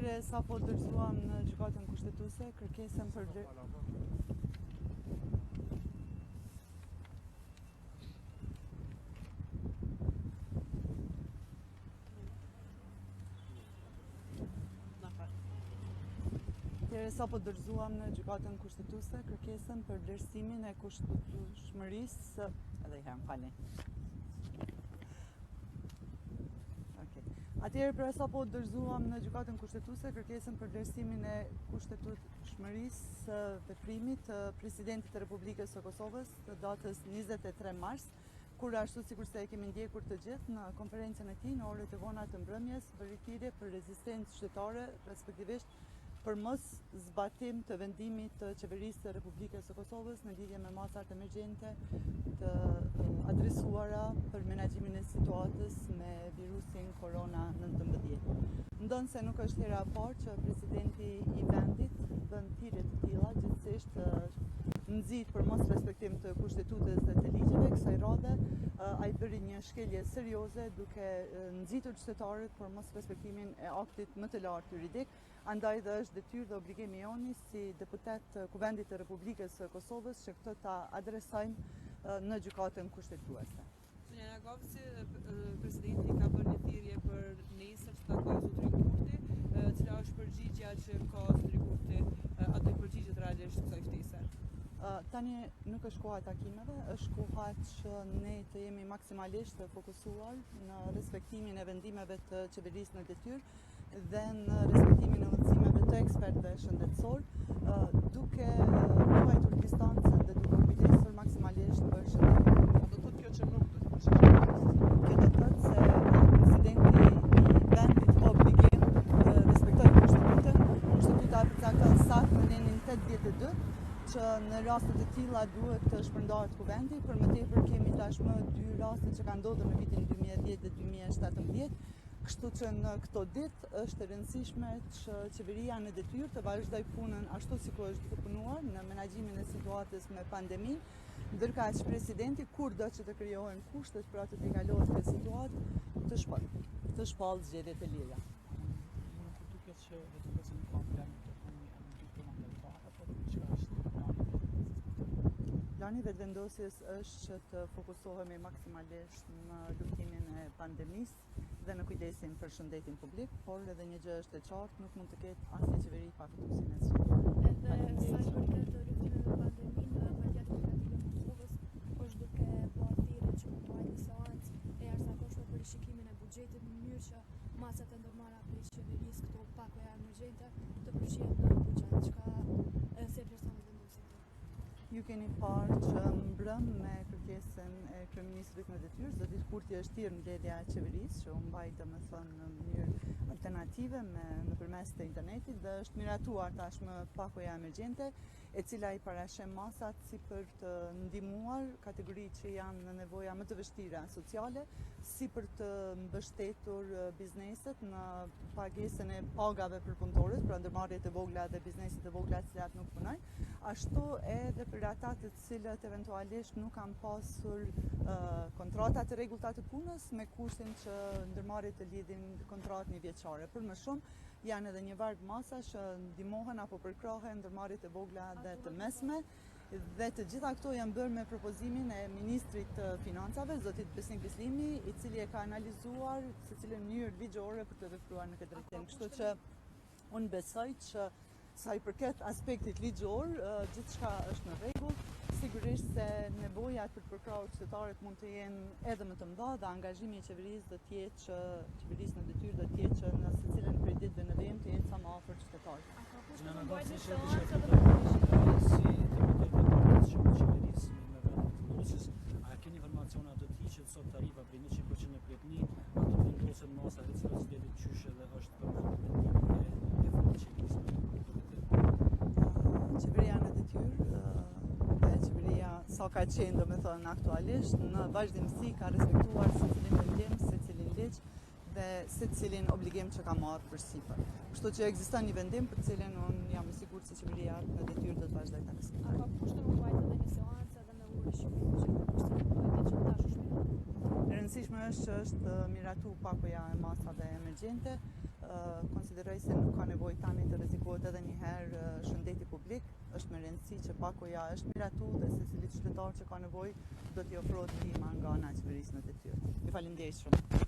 Atëherë sapo dorëzuam në gjykatën kushtetuese kërkesën për sapo dorëzuam në gjykatën kushtetuese kërkesën për vlerësimin e kushtetueshmërisë edhe herë falni. Atëherë për sapo dorëzuam në gjykatën kushtetuese kërkesën për vlerësimin e kushtetueshmërisë së veprimit të Presidentit të Republikës së Kosovës të datës 23 mars, kur ashtu sikur se e kemi ndjekur të gjithë në konferencën e tij në orët e vona të mbrëmjes bëri thirrje për rezistencë shtetare, respektivisht për mos zbatim të vendimit të Qeverisë së Republikës së Kosovës në lidhje me masat emergjente të adresuara për menaxhimin e situatës me virusin korona-19. Ndonë se nuk është hera e parë që presidenti i vendit bën thirrje të tilla, gjithsesi nxit për mos respektim të kushtetutës dhe të ligjeve, kësaj radhe ai bëri një shkelje serioze duke nxitur qytetarët për mos respektimin e aktit më të lartë juridik. Andaj dhe është detyrë dhe obligimi joni si deputet të Kuvendit të Republikës së Kosovës që këtë ta adresojmë në gjykatën kushtetuese. Sinjora Govci, presidenti ka bërë një thirrje për nesër që takojë zotërin Kurti, cila është përgjigjja që ka zotëri Kurti, ato i përgjigjet realisht kësaj ftese? Tani nuk është koha e takimeve, është koha që ne të jemi maksimalisht të fokusuar në respektimin e vendimeve të qeverisë në detyrë dhe në respektimin e udhëzimeve të ekspertëve shëndetësor, duke ruajtur distancën dhe duke kujdesur maksimalisht për shëndetin. Do të thotë kjo që nuk do të përshëndetet. Kjo do të thotë se presidenti i vendit ka obligim të respektojë kushtetutën. Kushtetuta përcakton saktë në nenin 82 që në raste të tilla duhet të shpërndahet kuvendi. Për më tepër kemi tashmë 2 raste që kanë ndodhur në vitin 2010 dhe 2017. Kështu që në këto ditë është e rëndësishme që qeveria në detyrë të vazhdojë punën ashtu sikur është duke punuar në menaxhimin e situatës me pandemi, ndërkaq presidenti kurdo që të krijohen kushtet për atë të kalohet këtë situatë të shpallë zgjedhje të lira. Plani vetëvendosjes është që të fokusohemi maksimalisht në luftimin e pandemisë dhe në kujdesin për shëndetin publik, por edhe një gjë është e qartë, nuk mund të ketë asnjë qeveri pa fituesin e saj. Edhe sa i përket luftimit me pandeminë, Partija Demokratike e Kosovës është duke bërë thirrje që të bëjë një seancë e jashtëzakonshme për rishikimin e buxhetit në mënyrë që masat e ndërmarra prej qeverisë këto pakoja emergjente të përfshihen në buxhet, çka si vlerëson vendosin. Ju keni parë që mbrëm me kërkesën e kryeministrit në detyrë, zoti Kurti është thirrë mbledhja e qeverisë, që u mbaj domethënë në mënyrë alternative nëpërmes të internetit dhe është miratuar tashmë pakoja emergjente, e cila i parashem masat si për të ndihmuar kategori që janë në nevoja më të vështira sociale, si për të mbështetur bizneset në pagesën e pagave për punëtorët, pra ndërmarrjet e vogla dhe bizneset e vogla të cilat nuk punojnë, ashtu edhe për ata të cilët eventualisht nuk kanë pasur kontrata të rregullta të punës me kushtin që ndërmarrjet të lidhin kontratë njëvjeçare. Për më shumë janë edhe një varg masa që ndihmohen apo përkrahen ndërmarrjet e vogla dhe të mesme, dhe të gjitha këto janë bërë me propozimin e ministrit të financave, zotit Besnik Bislimi, i cili e ka analizuar se cilën mënyrë ligjore për të vepruar në këtë drejtim. Kështu që unë besoj që sa i përket aspektit ligjor, gjithçka është në rregull. Sigurisht se nevojat për të përkrahur qytetarët mund të jenë edhe më të mëdha dhe angazhimi i qeverisë do të jetë që qeverisë në detyrë do të jetë që në secilën prej ditëve në vend të jetë sa më afër qytetarit. A keni informacione të tij që sot tarifa prej 100% në Pletni, ato vendosen masa e cilës detit qyshe dhe është për vendimin e fundit qeveria në detyrë dhe qeveria sa ka qenë domethënë aktualisht në vazhdimsi ka respektuar secilin vendim, secilin ligj dhe secilin obligim që ka marrë përsipër. Kështu që ekziston një vendim për të cilin unë jam i sigurt se qeveria në detyrë do të vazhdojë ta respektojë. A ka kushte më mbajtë edhe një seancë edhe me urishim e rëndësishme është që është miratu pakoja e masave emergjente, konsideroj se nuk ka nevojë tani të rrezikohet edhe një herë shëndeti publik. Është me rëndësi që pakoja është miratu dhe secilit qytetar që ka nevojë do t'i ofrohet ndihma nga ana e qeverisë në detyrë. Ju falenderoj shumë.